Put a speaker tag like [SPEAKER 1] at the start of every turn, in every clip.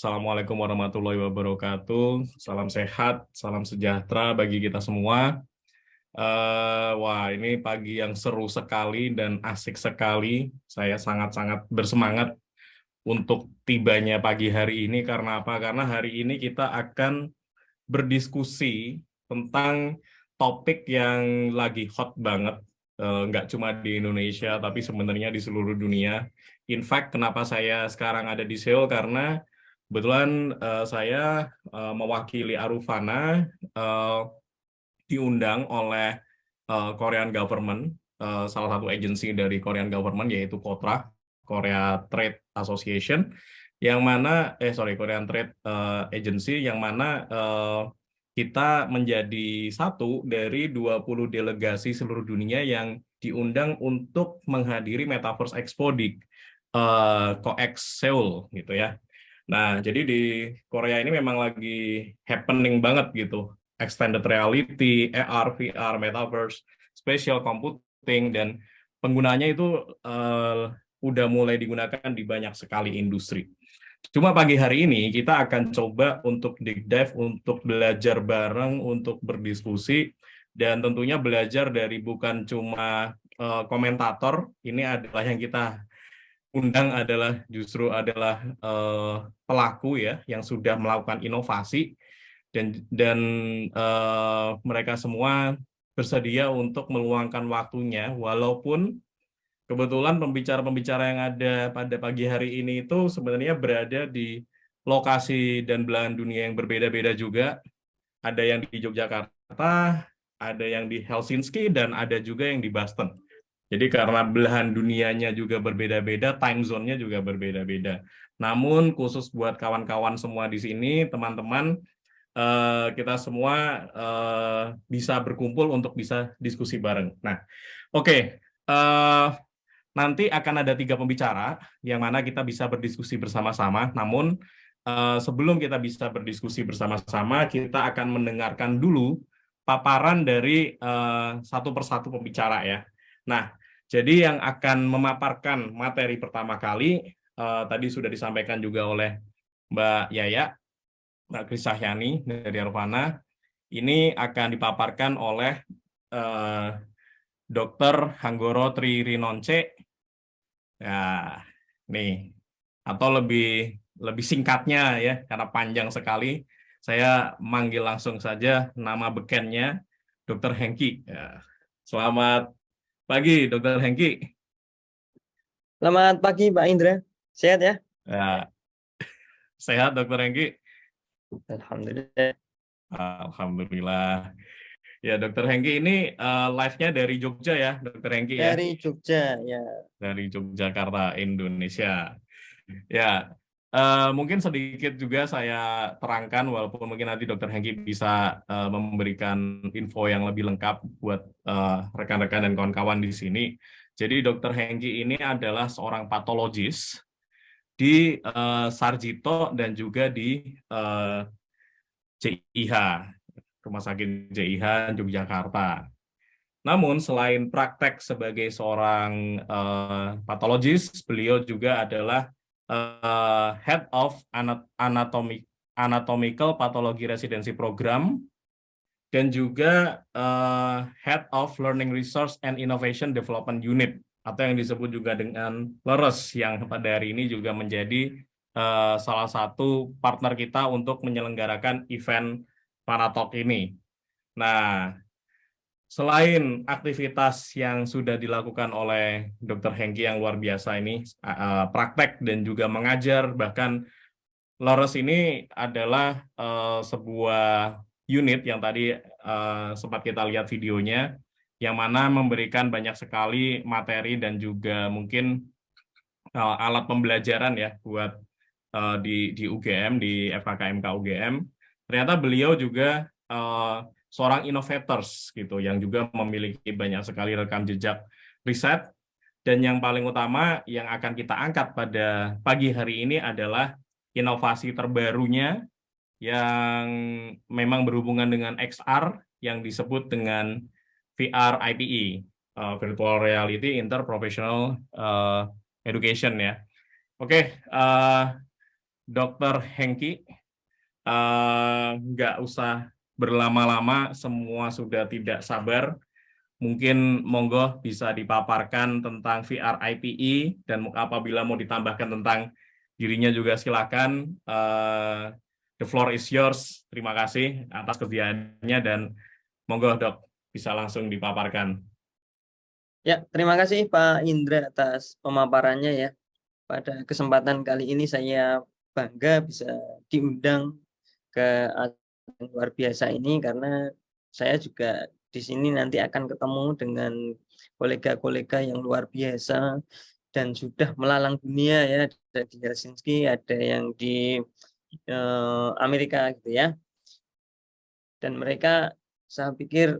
[SPEAKER 1] Assalamualaikum warahmatullahi wabarakatuh. Salam sehat, salam sejahtera bagi kita semua. Wah, ini pagi yang seru sekali dan asik sekali. Saya sangat-sangat bersemangat untuk tibanya pagi hari ini. Karena apa? Karena hari ini kita akan berdiskusi tentang topik yang lagi hot banget. Nggak cuma di Indonesia, tapi sebenarnya di seluruh dunia. In fact, kenapa saya sekarang ada di Seoul? Karena kebetulan saya mewakili Arufana eh, diundang oleh Korean Government, salah satu agensi dari Korean Government yaitu KOTRA, Korea Trade Association, yang mana Korean Trade Agency, yang mana kita menjadi satu dari 20 delegasi seluruh dunia yang diundang untuk menghadiri Metaverse Expo di COEX Seoul gitu ya. Nah, jadi di Korea ini memang lagi happening banget gitu. Extended reality, AR, VR, metaverse, spatial computing, dan penggunanya itu udah mulai digunakan di banyak sekali industri. Cuma pagi hari ini kita akan coba untuk deep dive, untuk belajar bareng, untuk berdiskusi, dan tentunya belajar dari bukan cuma komentator, ini adalah yang kita undang adalah pelaku ya yang sudah melakukan inovasi dan mereka semua bersedia untuk meluangkan waktunya walaupun kebetulan pembicara-pembicara yang ada pada pagi hari ini itu sebenarnya berada di lokasi dan belahan dunia yang berbeda-beda juga. Ada yang di Yogyakarta, ada yang di Helsinki, dan ada juga yang di Boston. Jadi karena belahan dunianya juga berbeda-beda, time zone-nya juga berbeda-beda. Namun khusus buat kawan-kawan semua di sini, teman-teman, kita semua bisa berkumpul untuk bisa diskusi bareng. Nah, oke. Nanti akan ada 3 pembicara, yang mana kita bisa berdiskusi bersama-sama. Namun, sebelum kita bisa berdiskusi bersama-sama, kita akan mendengarkan dulu paparan dari satu persatu pembicara ya. Nah, jadi yang akan memaparkan materi pertama kali, tadi sudah disampaikan juga oleh Mbak Yaya, Mbak Krisahyani dari Arvana, ini akan dipaparkan oleh Dr. Hanggoro Tri Rinonce. Ya, nih, atau lebih singkatnya ya, karena panjang sekali, saya manggil langsung saja nama bekennya Dr. Hengki. Ya. Selamat pagi, Dr. Hengki.
[SPEAKER 2] Selamat pagi Pak Indra, sehat ya?
[SPEAKER 1] Ya, sehat, Dr. Hengki?
[SPEAKER 2] Alhamdulillah.
[SPEAKER 1] Alhamdulillah. Ya, Dr. Hengki ini live-nya dari Jogja ya, Dr. Hengki ya,
[SPEAKER 2] Dari Jogja ya.
[SPEAKER 1] dari Yogyakarta, Indonesia. Ya, mungkin sedikit juga saya terangkan, walaupun mungkin nanti Dr. Hengki bisa memberikan info yang lebih lengkap buat rekan-rekan dan kawan-kawan di sini. Jadi Dr. Hengki ini adalah seorang patologis di Sarjito dan juga di JIH, Rumah Sakit JIH Yogyakarta. Namun selain praktek sebagai seorang patologis, beliau juga adalah Head of Anatomical Pathology Residency Program dan juga Head of Learning Resource and Innovation Development Unit atau yang disebut juga dengan LERES, yang pada hari ini juga menjadi salah satu partner kita untuk menyelenggarakan event Paratalk ini. Nah, selain aktivitas yang sudah dilakukan oleh Dr. Hengki yang luar biasa ini, praktek dan juga mengajar, bahkan LERES ini adalah sebuah unit yang tadi sempat kita lihat videonya, yang mana memberikan banyak sekali materi dan juga mungkin alat pembelajaran ya buat di UGM, di FKKMK UGM. Ternyata beliau juga seorang innovators gitu, yang juga memiliki banyak sekali rekam jejak riset. Dan yang paling utama yang akan kita angkat pada pagi hari ini adalah inovasi terbarunya yang memang berhubungan dengan XR yang disebut dengan VR IPE, Virtual Reality Interprofessional Education ya. Oke, Dr. Hengki. Nggak usah berlama-lama, semua sudah tidak sabar. Mungkin monggo bisa dipaparkan tentang VR IPE, dan apabila mau ditambahkan tentang dirinya juga silakan. The floor is yours. Terima kasih atas kesediaannya, dan monggo Dok bisa langsung dipaparkan.
[SPEAKER 2] Ya, terima kasih Pak Indra atas pemaparannya ya. Pada kesempatan kali ini saya bangga bisa diundang ke acara yang luar biasa ini karena saya juga di sini nanti akan ketemu dengan kolega-kolega yang luar biasa dan sudah melalang dunia ya. Ada di Helsinki, ada yang di Amerika gitu ya. Dan mereka saya pikir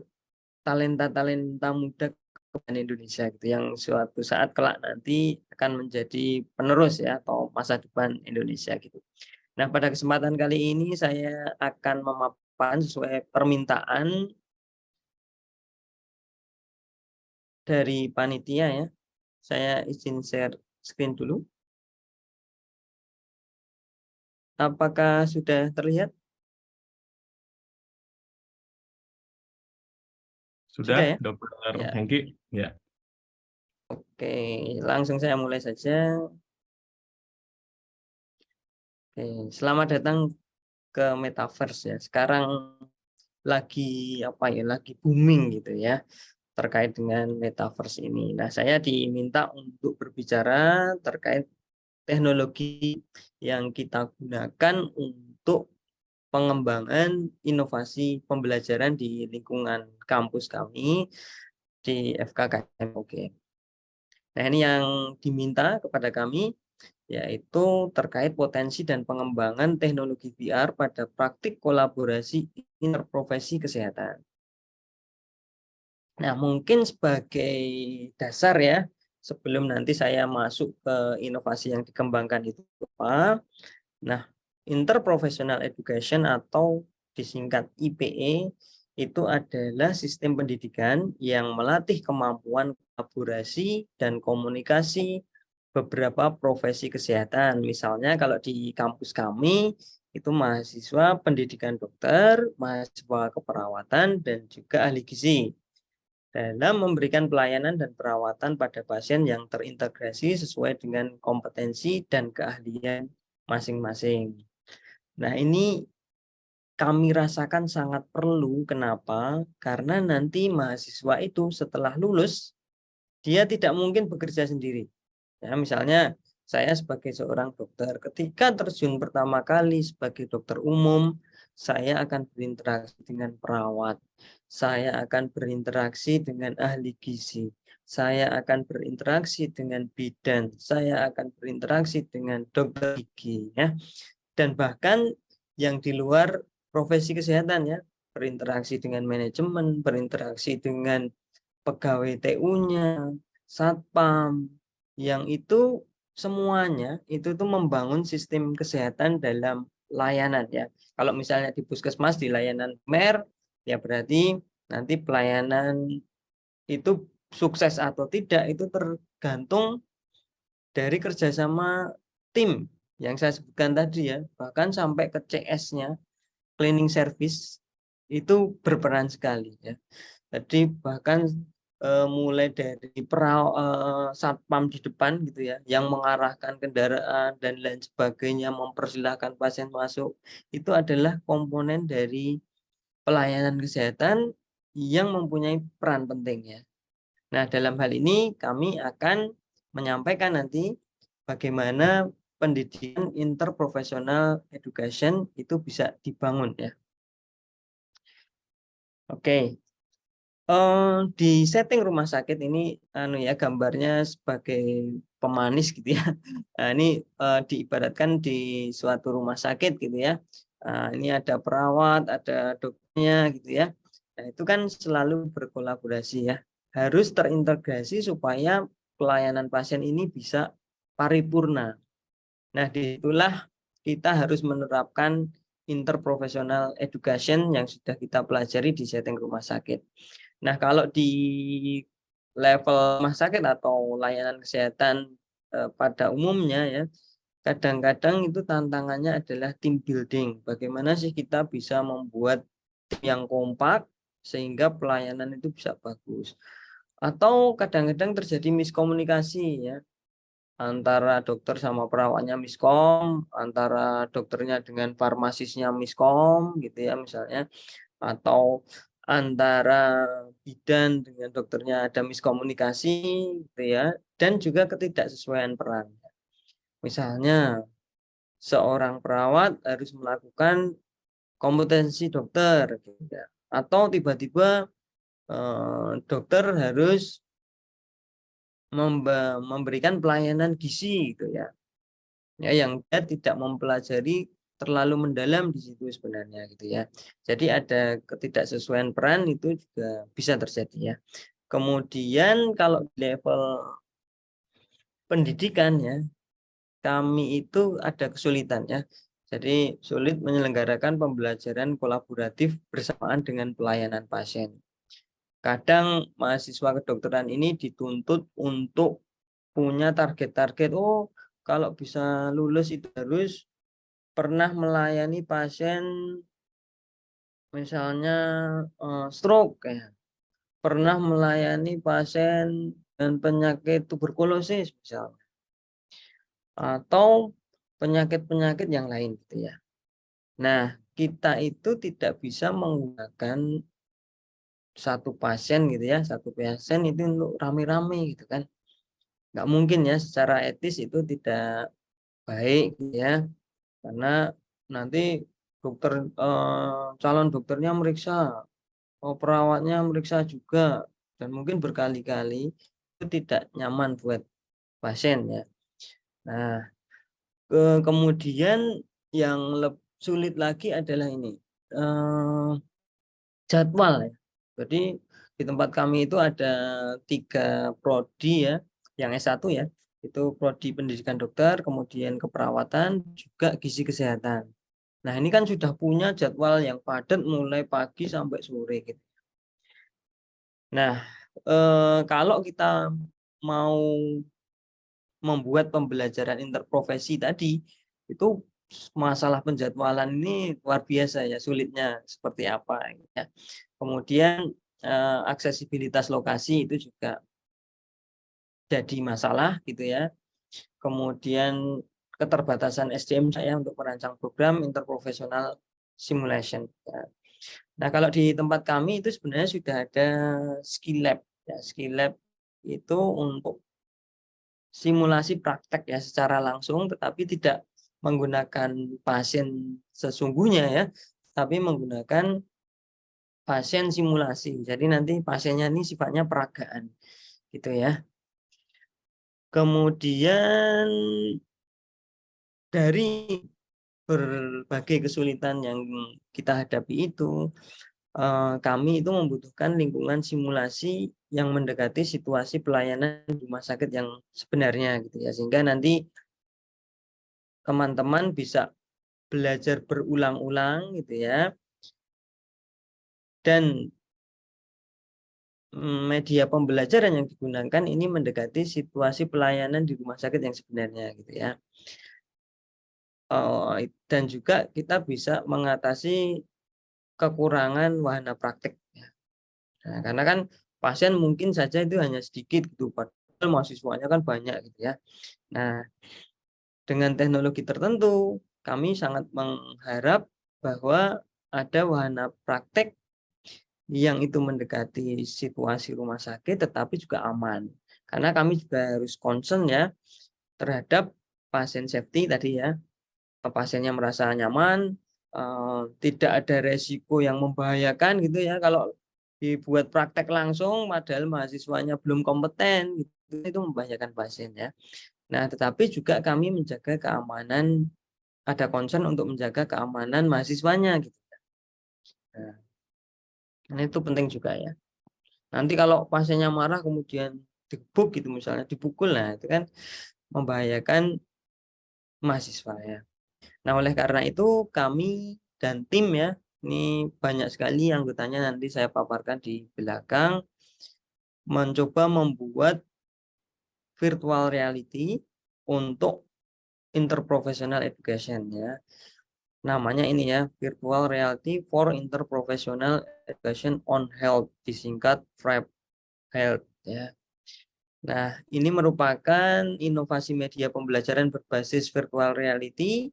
[SPEAKER 2] talenta-talenta muda kebudayaan Indonesia gitu yang suatu saat kelak nanti akan menjadi penerus ya atau masa depan Indonesia gitu. Nah, pada kesempatan kali ini saya akan memaparkan sesuai permintaan dari panitia ya. Saya izin share screen dulu. Apakah sudah terlihat? Sudah
[SPEAKER 1] Sudah,
[SPEAKER 2] ya?
[SPEAKER 1] Dr.
[SPEAKER 2] Ya.
[SPEAKER 1] Hengki? Ya.
[SPEAKER 2] Oke, langsung saya mulai saja. Oke, selamat datang ke Metaverse ya. Sekarang lagi apa ya? Lagi booming gitu ya terkait dengan Metaverse ini. Nah, saya diminta untuk berbicara terkait teknologi yang kita gunakan untuk pengembangan inovasi pembelajaran di lingkungan kampus kami di FKKM UGM. Nah, ini yang diminta kepada kami yaitu terkait potensi dan pengembangan teknologi VR pada praktik kolaborasi interprofesi kesehatan. Nah, mungkin sebagai dasar ya, sebelum nanti saya masuk ke inovasi yang dikembangkan itu apa. Nah, interprofessional education atau disingkat IPE itu adalah sistem pendidikan yang melatih kemampuan kolaborasi dan komunikasi beberapa profesi kesehatan. Misalnya kalau di kampus kami itu mahasiswa pendidikan dokter, mahasiswa keperawatan, dan juga ahli gizi dalam memberikan pelayanan dan perawatan pada pasien yang terintegrasi sesuai dengan kompetensi dan keahlian masing-masing. Nah, ini kami rasakan sangat perlu. Kenapa? Karena nanti mahasiswa itu setelah lulus, dia tidak mungkin bekerja sendiri. Ya, misalnya saya sebagai seorang dokter, ketika terjun pertama kali sebagai dokter umum, saya akan berinteraksi dengan perawat, saya akan berinteraksi dengan ahli gizi, saya akan berinteraksi dengan bidan, saya akan berinteraksi dengan dokter gigi, ya, dan bahkan yang di luar profesi kesehatan ya, berinteraksi dengan manajemen, berinteraksi dengan pegawai TU-nya, satpam, yang itu semuanya itu tuh membangun sistem kesehatan dalam layanan ya. Kalau misalnya di puskesmas di layanan primer, ya berarti nanti pelayanan itu sukses atau tidak itu tergantung dari kerjasama tim yang saya sebutkan tadi ya. Bahkan sampai ke CS-nya, cleaning service, itu berperan sekali ya. Jadi bahkan mulai dari satpam di depan gitu ya, yang mengarahkan kendaraan dan lain sebagainya, mempersilahkan pasien masuk, itu adalah komponen dari pelayanan kesehatan yang mempunyai peran penting ya. Nah, dalam hal ini kami akan menyampaikan nanti bagaimana pendidikan interprofessional education itu bisa dibangun ya. Oke. Di setting rumah sakit ini ya gambarnya sebagai pemanis gitu ya. Nah, ini diibaratkan di suatu rumah sakit gitu ya. Ini ada perawat, ada dokternya gitu ya. Nah, itu kan selalu berkolaborasi ya. Harus terintegrasi supaya pelayanan pasien ini bisa paripurna. Nah, disitulah kita harus menerapkan interprofessional education yang sudah kita pelajari di setting rumah sakit. Nah, kalau di level rumah sakit atau layanan kesehatan pada umumnya ya, kadang-kadang itu tantangannya adalah team building. Bagaimana sih kita bisa membuat tim yang kompak sehingga pelayanan itu bisa bagus. Atau kadang-kadang terjadi miskomunikasi ya, antara dokter sama perawatnya miskom, antara dokternya dengan farmasisnya miskom gitu ya misalnya, atau antara bidan dengan dokternya ada miskomunikasi gitu ya, dan juga ketidaksesuaian peran. Misalnya seorang perawat harus melakukan kompetensi dokter gitu ya. Atau tiba-tiba dokter harus memberikan pelayanan gizi gitu ya. Ya, yang dia tidak mempelajari terlalu mendalam di situ sebenarnya gitu ya. Jadi ada ketidaksesuaian peran itu juga bisa terjadi ya. Kemudian kalau level pendidikan ya, kami itu ada kesulitan ya. Jadi sulit menyelenggarakan pembelajaran kolaboratif bersamaan dengan pelayanan pasien. Kadang mahasiswa kedokteran ini dituntut untuk punya target-target. Oh, kalau bisa lulus itu harus pernah melayani pasien misalnya stroke ya. Pernah melayani pasien dan penyakit tuberkulosis misalnya. Atau penyakit-penyakit yang lain gitu ya. Nah, kita itu tidak bisa menggunakan satu pasien gitu ya, satu pasien itu untuk rame-rame gitu kan. Nggak mungkin ya, secara etis itu tidak baik gitu ya, karena nanti dokter calon dokternya meriksa, perawatnya meriksa juga, dan mungkin berkali-kali itu tidak nyaman buat pasien ya. Nah, kemudian yang sulit lagi adalah ini, jadwal ya. Jadi di tempat kami itu ada 3 prodi ya, yang S1 ya, itu prodi pendidikan dokter, kemudian keperawatan, juga gizi kesehatan. Nah ini kan sudah punya jadwal yang padat mulai pagi sampai sore gitu. Nah kalau kita mau membuat pembelajaran interprofesi tadi, itu masalah penjadwalan ini luar biasa ya, sulitnya seperti apa ya. Kemudian aksesibilitas lokasi itu juga jadi masalah gitu ya. Kemudian keterbatasan SDM saya untuk merancang program interprofesional simulation ya. Nah, kalau di tempat kami itu sebenarnya sudah ada skill lab ya. Skill lab itu untuk simulasi praktek ya secara langsung, tetapi tidak menggunakan pasien sesungguhnya ya, tapi menggunakan pasien simulasi. Jadi nanti pasiennya ini sifatnya peragaan gitu ya. Kemudian dari berbagai kesulitan yang kita hadapi itu, kami itu membutuhkan lingkungan simulasi yang mendekati situasi pelayanan di rumah sakit yang sebenarnya gitu ya, sehingga nanti teman-teman bisa belajar berulang-ulang gitu ya, dan media pembelajaran yang digunakan ini mendekati situasi pelayanan di rumah sakit yang sebenarnya gitu ya. Dan juga kita bisa mengatasi kekurangan wahana praktek ya. Nah, karena kan pasien mungkin saja itu hanya sedikit gitu, padahal mahasiswanya kan banyak gitu ya. Nah, dengan teknologi tertentu kami sangat mengharap bahwa ada wahana praktek yang itu mendekati situasi rumah sakit tetapi juga aman. Karena kami juga harus concern ya terhadap pasien safety tadi ya. Pasiennya merasa nyaman, tidak ada resiko yang membahayakan gitu ya. Kalau dibuat praktek langsung padahal mahasiswanya belum kompeten gitu, itu membahayakan pasien ya. Nah, tetapi juga kami menjaga keamanan, ada concern untuk menjaga keamanan mahasiswanya gitu. Nah, itu penting juga ya. Nanti kalau pasiennya marah kemudian digebuk gitu misalnya, dipukul, nah itu kan membahayakan mahasiswa ya. Nah, oleh karena itu kami dan tim ya, ini banyak sekali anggotanya, nanti saya paparkan di belakang, mencoba membuat virtual reality untuk interprofessional education ya. Namanya ini ya, Virtual Reality for Interprofessional Education on Health, disingkat VREP Health ya. Nah, ini merupakan inovasi media pembelajaran berbasis virtual reality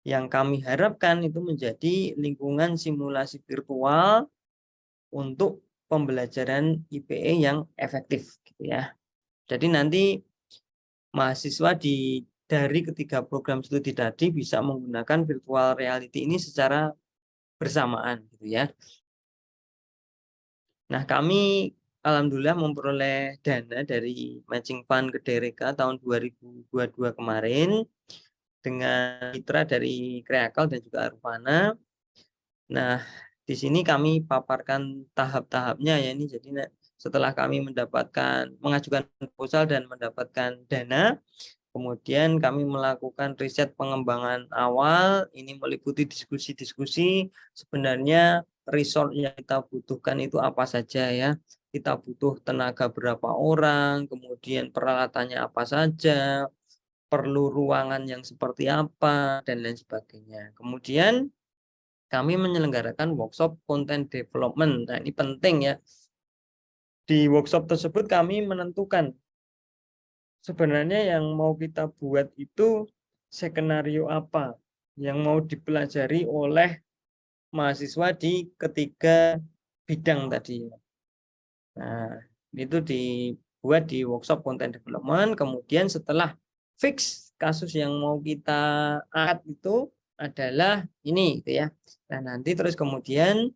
[SPEAKER 2] yang kami harapkan itu menjadi lingkungan simulasi virtual untuk pembelajaran IPE yang efektif gitu ya. Jadi nanti mahasiswa dari ketiga program studi tadi bisa menggunakan virtual reality ini secara bersamaan gitu ya. Nah, kami alhamdulillah memperoleh dana dari Matching Fund Kedereka tahun 2022 kemarin dengan mitra dari Kreakal dan juga Arupana. Nah, di sini kami paparkan tahap-tahapnya ya ini. Jadi setelah kami mengajukan proposal dan mendapatkan dana, kemudian kami melakukan riset pengembangan awal, ini meliputi diskusi-diskusi sebenarnya resource yang kita butuhkan itu apa saja ya. Kita butuh tenaga berapa orang, kemudian peralatannya apa saja, perlu ruangan yang seperti apa, dan lain sebagainya. Kemudian kami menyelenggarakan workshop content development. Nah, ini penting ya. Di workshop tersebut kami menentukan sebenarnya yang mau kita buat itu skenario apa yang mau dipelajari oleh mahasiswa di ketiga bidang tadi. Nah, itu dibuat di workshop content development. Kemudian setelah fix kasus yang mau kita angkat itu adalah ini gitu ya. Nah, nanti terus kemudian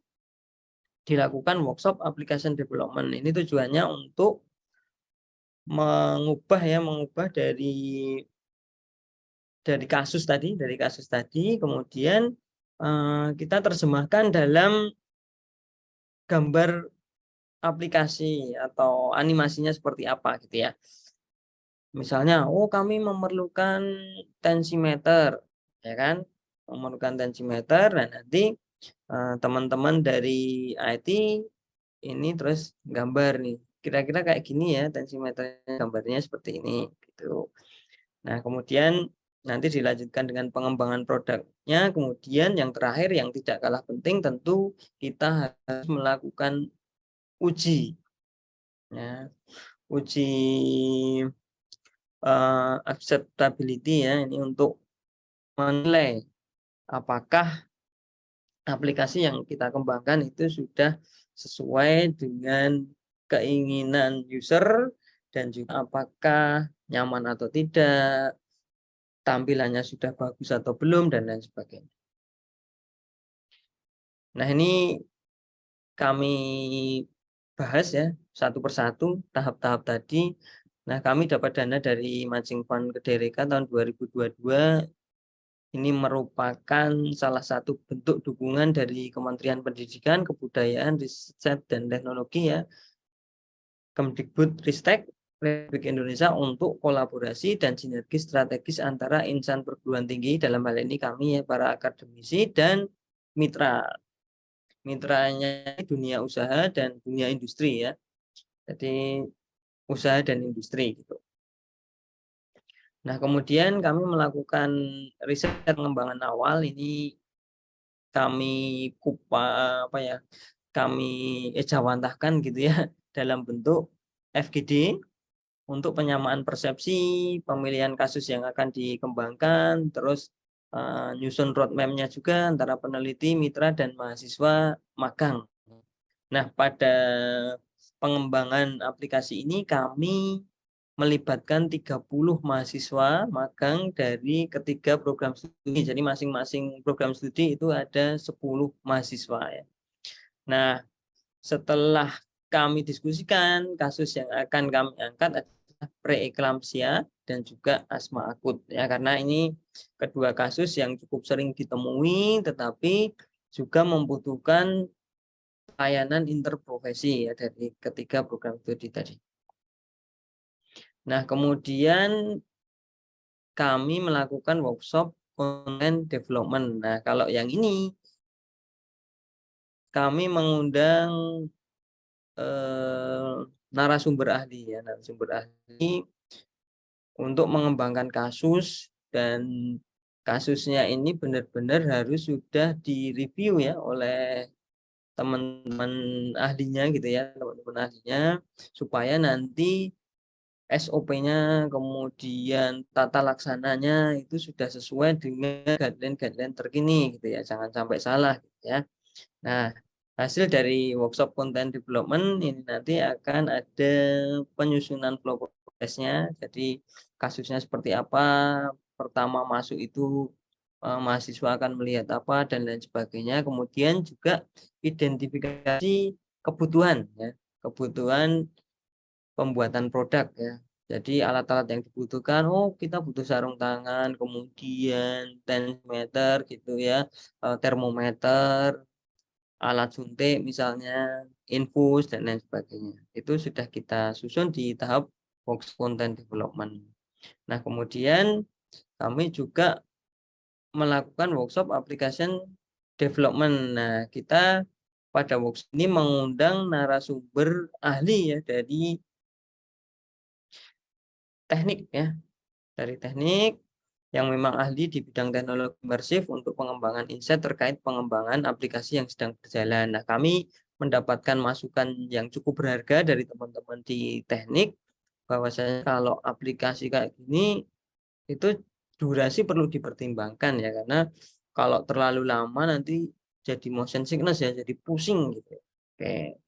[SPEAKER 2] dilakukan workshop application development. Ini tujuannya untuk mengubah dari kasus tadi kemudian kita terjemahkan dalam gambar aplikasi atau animasinya seperti apa gitu ya. Misalnya, kami memerlukan tensimeter, ya kan? Memerlukan tensimeter, dan nanti teman-teman dari IT ini terus gambar nih. Kira-kira kayak gini ya tensimeternya, gambarnya seperti ini gitu. Nah, kemudian nanti dilanjutkan dengan pengembangan produknya. Kemudian yang terakhir yang tidak kalah penting tentu kita harus melakukan uji ya. Uji acceptability ya, ini untuk menilai apakah aplikasi yang kita kembangkan itu sudah sesuai dengan keinginan user dan juga apakah nyaman atau tidak, tampilannya sudah bagus atau belum, dan lain sebagainya. Nah, ini kami bahas ya satu persatu tahap-tahap tadi. Nah, kami dapat dana dari Matching Fund Kedereka tahun 2022. Ini merupakan salah satu bentuk dukungan dari Kementerian Pendidikan, Kebudayaan, Riset, dan Teknologi ya, Kemdikbud-Ristek Republik Indonesia untuk kolaborasi dan sinergi strategis antara insan perguruan tinggi, dalam hal ini kami ya para akademisi dan mitra. Mitranya dunia usaha dan dunia industri ya. Jadi usaha dan industri gitu. Nah, kemudian kami melakukan riset pengembangan awal ini kami kami ejawantahkan gitu ya dalam bentuk FGD untuk penyamaan persepsi, pemilihan kasus yang akan dikembangkan, terus nyusun roadmap-nya juga antara peneliti, mitra, dan mahasiswa magang. Nah, pada pengembangan aplikasi ini kami melibatkan 30 mahasiswa magang dari ketiga program studi. Jadi masing-masing program studi itu ada 10 mahasiswa ya. Nah, setelah kami diskusikan kasus yang akan kami angkat adalah preeklampsia dan juga asma akut ya, karena ini kedua kasus yang cukup sering ditemui tetapi juga membutuhkan layanan interprofesi ya dari ketiga program studi tadi. Nah, kemudian kami melakukan workshop content development. Nah, kalau yang ini kami mengundang narasumber ahli ya, narasumber ahli untuk mengembangkan kasus dan kasusnya ini benar-benar harus sudah direview ya oleh teman-teman ahlinya gitu ya, teman-teman ahlinya, supaya nanti SOP-nya kemudian tata laksananya itu sudah sesuai dengan guideline-guideline terkini gitu ya, jangan sampai salah gitu ya. Nah, hasil dari workshop content development ini nanti akan ada penyusunan flow process-nya. Jadi kasusnya seperti apa, pertama masuk itu mahasiswa akan melihat apa dan lain sebagainya. Kemudian juga identifikasi kebutuhan ya, kebutuhan pembuatan produk ya. Jadi alat-alat yang dibutuhkan, oh kita butuh sarung tangan, kemudian tensimeter gitu ya, termometer, alat suntik misalnya, infus dan lain sebagainya. Itu sudah kita susun di tahap workshop content development. Nah, kemudian kami juga melakukan workshop application development. Nah, kita pada workshop ini mengundang narasumber ahli ya dari teknik ya, dari teknik yang memang ahli di bidang teknologi imersif untuk pengembangan insight terkait pengembangan aplikasi yang sedang berjalan. Nah, kami mendapatkan masukan yang cukup berharga dari teman-teman di teknik, bahwasanya kalau aplikasi kayak gini itu durasi perlu dipertimbangkan ya, karena kalau terlalu lama nanti jadi motion sickness ya, jadi pusing gitu. Oke.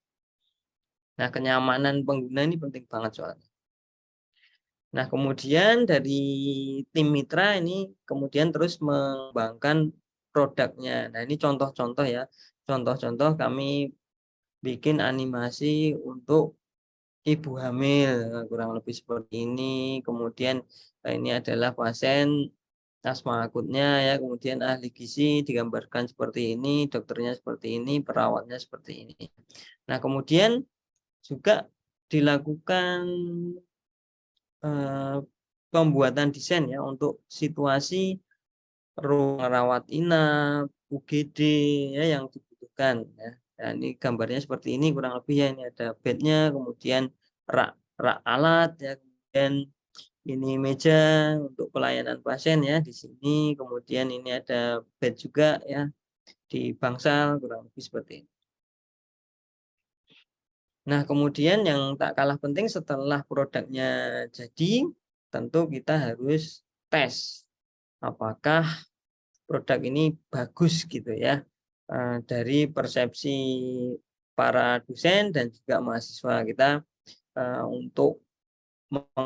[SPEAKER 2] Nah, kenyamanan pengguna ini penting banget soalnya. Nah, kemudian dari tim mitra ini kemudian terus mengembangkan produknya. Nah, ini contoh-contoh ya. Contoh-contoh kami bikin animasi untuk ibu hamil, kurang lebih seperti ini. Kemudian ini adalah pasien asma akutnya ya. Kemudian ahli gizi digambarkan seperti ini, dokternya seperti ini, perawatnya seperti ini. Nah, kemudian juga dilakukan pembuatan desain ya untuk situasi ruang rawat inap, UGD ya yang dibutuhkan ya. Dan ini gambarnya seperti ini kurang lebih ya, ini ada bednya, kemudian rak alat ya, kemudian ini meja untuk pelayanan pasien ya di sini, kemudian ini ada bed juga ya di bangsal kurang lebih seperti ini. Nah, kemudian yang tak kalah penting setelah produknya jadi, tentu kita harus tes apakah produk ini bagus gitu ya, dari persepsi para dosen dan juga mahasiswa kita. Untuk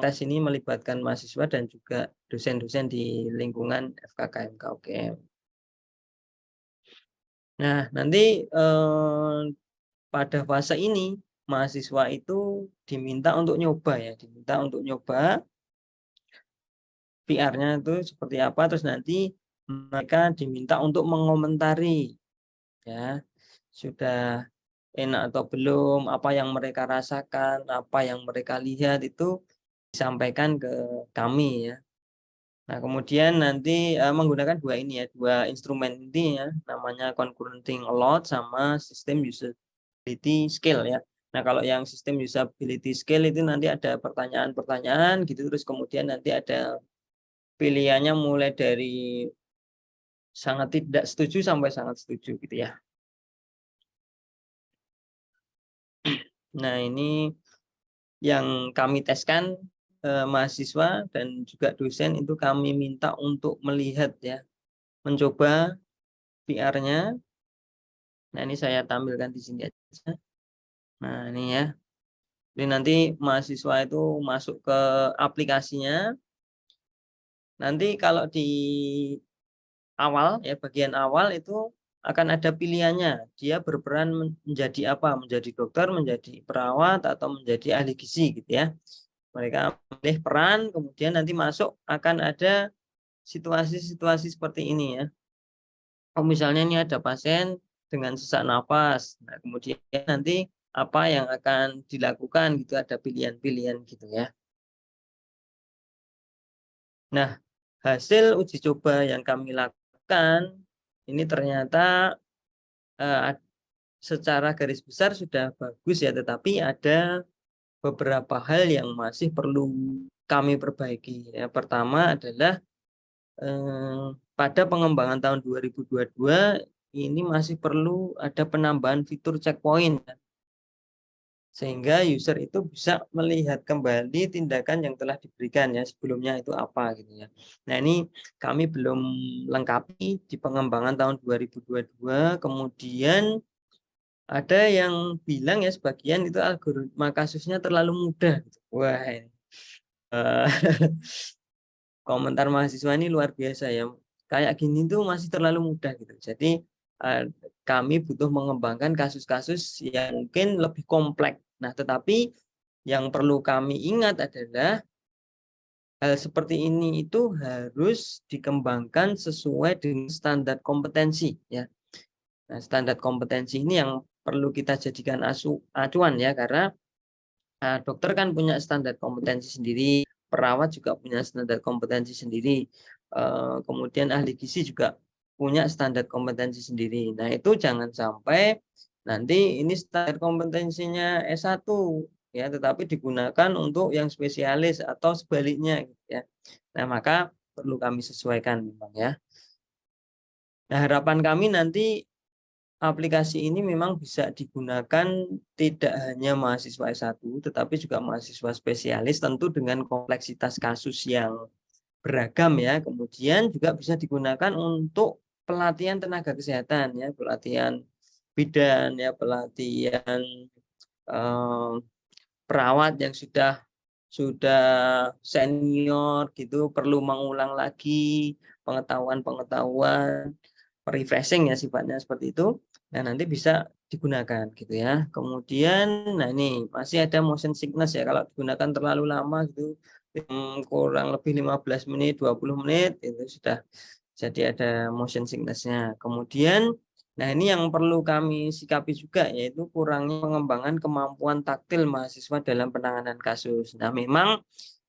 [SPEAKER 2] tes ini melibatkan mahasiswa dan juga dosen-dosen di lingkungan FKKMK UGM. Nah, nanti pada fase ini mahasiswa itu diminta untuk nyoba ya, diminta untuk nyoba PR-nya itu seperti apa, terus nanti mereka diminta untuk mengomentari ya, sudah enak atau belum, apa yang mereka rasakan, apa yang mereka lihat itu disampaikan ke kami ya. Nah, kemudian nanti menggunakan dua ini ya, dua instrumen ini ya, namanya concurrenting load sama system usability scale ya. Nah, kalau yang sistem usability scale itu nanti ada pertanyaan-pertanyaan gitu, terus kemudian nanti ada pilihannya mulai dari sangat tidak setuju sampai sangat setuju gitu ya. Nah, ini yang kami teskan mahasiswa dan juga dosen itu kami minta untuk melihat ya, mencoba VR-nya. Nah, ini saya tampilkan di sini aja. Nah, ini ya. Jadi nanti mahasiswa itu masuk ke aplikasinya. Nanti kalau di awal ya, bagian awal itu akan ada pilihannya. Dia berperan menjadi apa? Menjadi dokter, menjadi perawat, atau menjadi ahli gizi gitu ya. Mereka pilih peran, kemudian nanti masuk akan ada situasi-situasi seperti ini ya. Oh, misalnya ini ada pasien dengan sesak napas. Nah, kemudian nanti apa yang akan dilakukan gitu, ada pilihan-pilihan gitu ya. Nah, hasil uji coba yang kami lakukan ini ternyata secara garis besar sudah bagus ya, tetapi ada beberapa hal yang masih perlu kami perbaiki. Ya, pertama adalah pada pengembangan tahun 2022 ini masih perlu ada penambahan fitur checkpoint, sehingga user itu bisa melihat kembali tindakan yang telah diberikan ya sebelumnya itu apa gitu ya. Nah, ini kami belum lengkapi di pengembangan tahun 2022. Kemudian ada yang bilang ya sebagian itu algoritma kasusnya terlalu mudah. Wah, ini. Komentar mahasiswa ini luar biasa ya. Kayak gini tuh masih terlalu mudah gitu. Jadi kami butuh mengembangkan kasus-kasus yang mungkin lebih kompleks. Nah, tetapi yang perlu kami ingat adalah hal seperti ini itu harus dikembangkan sesuai dengan standar kompetensi ya. Nah, standar kompetensi ini yang perlu kita jadikan acuan ya, karena dokter kan punya standar kompetensi sendiri, perawat juga punya standar kompetensi sendiri, kemudian ahli gizi juga punya standar kompetensi sendiri. Nah, itu jangan sampai nanti ini standar kompetensinya S1 ya, tetapi digunakan untuk yang spesialis atau sebaliknya gitu ya. Nah, maka perlu kami sesuaikan memang ya. Nah, harapan kami nanti aplikasi ini memang bisa digunakan tidak hanya mahasiswa S1, tetapi juga mahasiswa spesialis, tentu dengan kompleksitas kasus yang beragam ya. Kemudian juga bisa digunakan untuk pelatihan tenaga kesehatan ya, pelatihan bidan ya, pelatihan eh, perawat yang sudah senior gitu, perlu mengulang lagi pengetahuan-pengetahuan, refreshing ya sifatnya seperti itu. Nah, nanti bisa digunakan gitu ya. Kemudian nah ini masih ada motion sickness ya, kalau digunakan terlalu lama gitu, kurang lebih 15 menit 20 menit itu sudah jadi ada motion sickness-nya. Kemudian nah ini yang perlu kami sikapi juga, yaitu kurangnya pengembangan kemampuan taktil mahasiswa dalam penanganan kasus. Nah, memang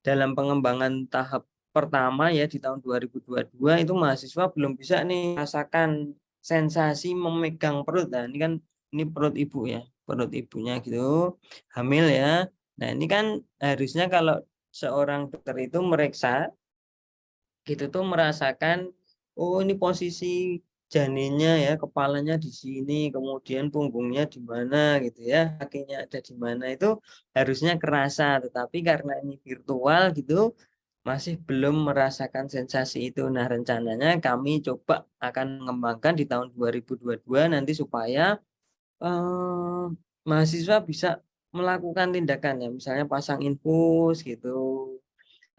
[SPEAKER 2] dalam pengembangan tahap pertama ya di tahun 2022 itu mahasiswa belum bisa nih merasakan sensasi memegang perut. Nah, ini kan ini perut ibu ya, perut ibunya gitu, hamil ya. Nah, ini kan harusnya kalau seorang dokter itu meriksa gitu tuh merasakan, oh ini posisi janinnya ya, kepalanya di sini, kemudian punggungnya di mana gitu ya, kakinya ada di mana, itu harusnya kerasa, tetapi karena ini virtual gitu masih belum merasakan sensasi itu. Nah, rencananya kami coba akan mengembangkan di tahun 2022 nanti supaya eh, mahasiswa bisa melakukan tindakan ya, misalnya pasang infus gitu.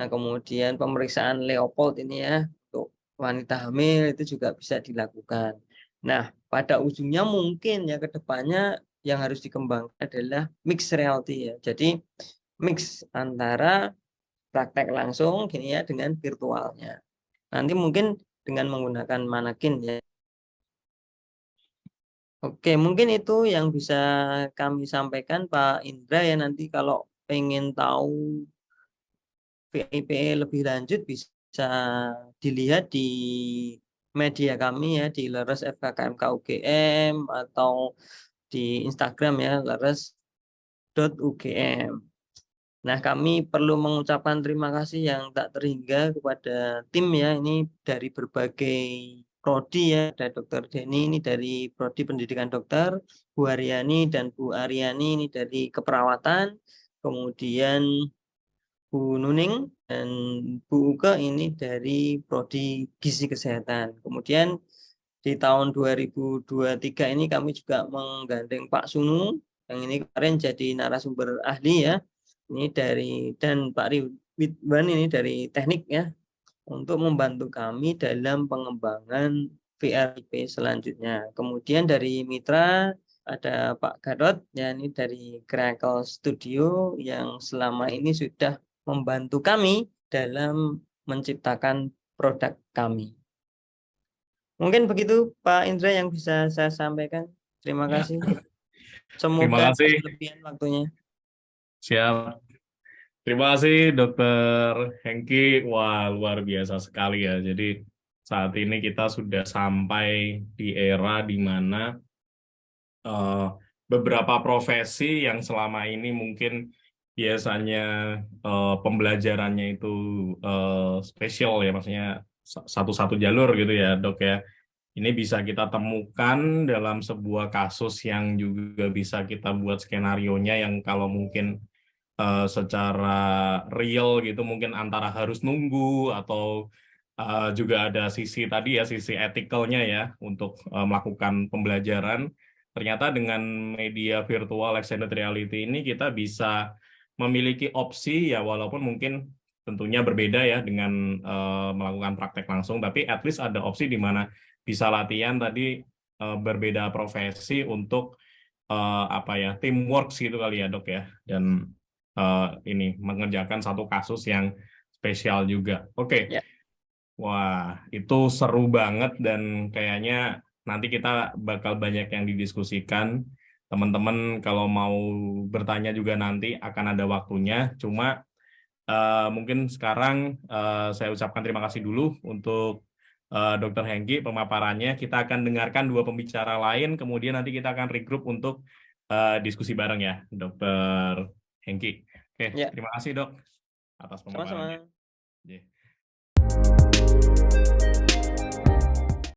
[SPEAKER 2] Nah, kemudian pemeriksaan Leopold ini ya untuk wanita hamil itu juga bisa dilakukan. Nah, pada ujungnya mungkin ya ke depannya yang harus dikembangkan adalah mixed reality ya. Jadi mix antara praktek langsung gini ya dengan virtualnya. Nanti mungkin dengan menggunakan manekin ya. Oke, mungkin itu yang bisa kami sampaikan Pak Indra ya. Nanti kalau pengen tahu VIP lebih lanjut bisa dilihat di media kami ya, di Leres FKKMK UGM atau di Instagram ya, leres.ugm. Nah, kami perlu mengucapkan terima kasih yang tak terhingga kepada tim ya, ini dari berbagai prodi ya, ada Dokter Denny ini dari Prodi Pendidikan Dokter, Bu Aryani dan Bu Aryani ini dari keperawatan, kemudian Bu Nuning dan Bu Uke ini dari Prodi Gizi Kesehatan. Kemudian di tahun 2023 ini kami juga menggandeng Pak Sunu yang ini kemarin jadi narasumber ahli ya. Ini dari dan Pak Ridwan ini dari teknik ya, untuk membantu kami dalam pengembangan VRIP selanjutnya. Kemudian dari mitra ada Pak Gadot ya, ini dari Crackle Studio yang selama ini sudah membantu kami dalam menciptakan produk kami. Mungkin begitu Pak Indra yang bisa saya sampaikan. Terima
[SPEAKER 1] Ya,
[SPEAKER 2] kasih.
[SPEAKER 1] terima
[SPEAKER 2] Semoga
[SPEAKER 1] kasih.
[SPEAKER 2] kelebihan waktunya.
[SPEAKER 1] Siap. Terima kasih Dokter Hengki. Wah, luar biasa sekali ya. Jadi saat ini kita sudah sampai di era di mana eh, beberapa profesi yang selama ini mungkin biasanya pembelajarannya itu spesial ya, maksudnya satu jalur gitu ya, Dok ya. Ini bisa kita temukan dalam sebuah kasus yang juga bisa kita buat skenarionya yang kalau mungkin secara real gitu mungkin antara harus nunggu atau juga ada sisi tadi ya, sisi ethical-nya ya untuk melakukan pembelajaran. Ternyata dengan media virtual extended reality ini kita bisa memiliki opsi ya, walaupun mungkin tentunya berbeda ya dengan melakukan praktek langsung, tapi at least ada opsi di mana bisa latihan tadi berbeda profesi untuk apa ya, teamwork gitu kali ya, Dok ya, dan ini mengerjakan satu kasus yang spesial juga. Oke.
[SPEAKER 2] Ya.
[SPEAKER 1] Wah, itu seru banget dan kayaknya nanti kita bakal banyak yang didiskusikan. Teman-teman kalau mau bertanya juga nanti akan ada waktunya. Cuma mungkin sekarang saya ucapkan terima kasih dulu untuk Dr. Hengki pemaparannya. Kita akan dengarkan dua pembicara lain, kemudian nanti kita akan regroup untuk diskusi bareng ya, Dr. Hengki. Oke,
[SPEAKER 2] Ya,
[SPEAKER 1] terima kasih Dok atas pemaparannya.
[SPEAKER 2] sama-sama.
[SPEAKER 1] Yeah.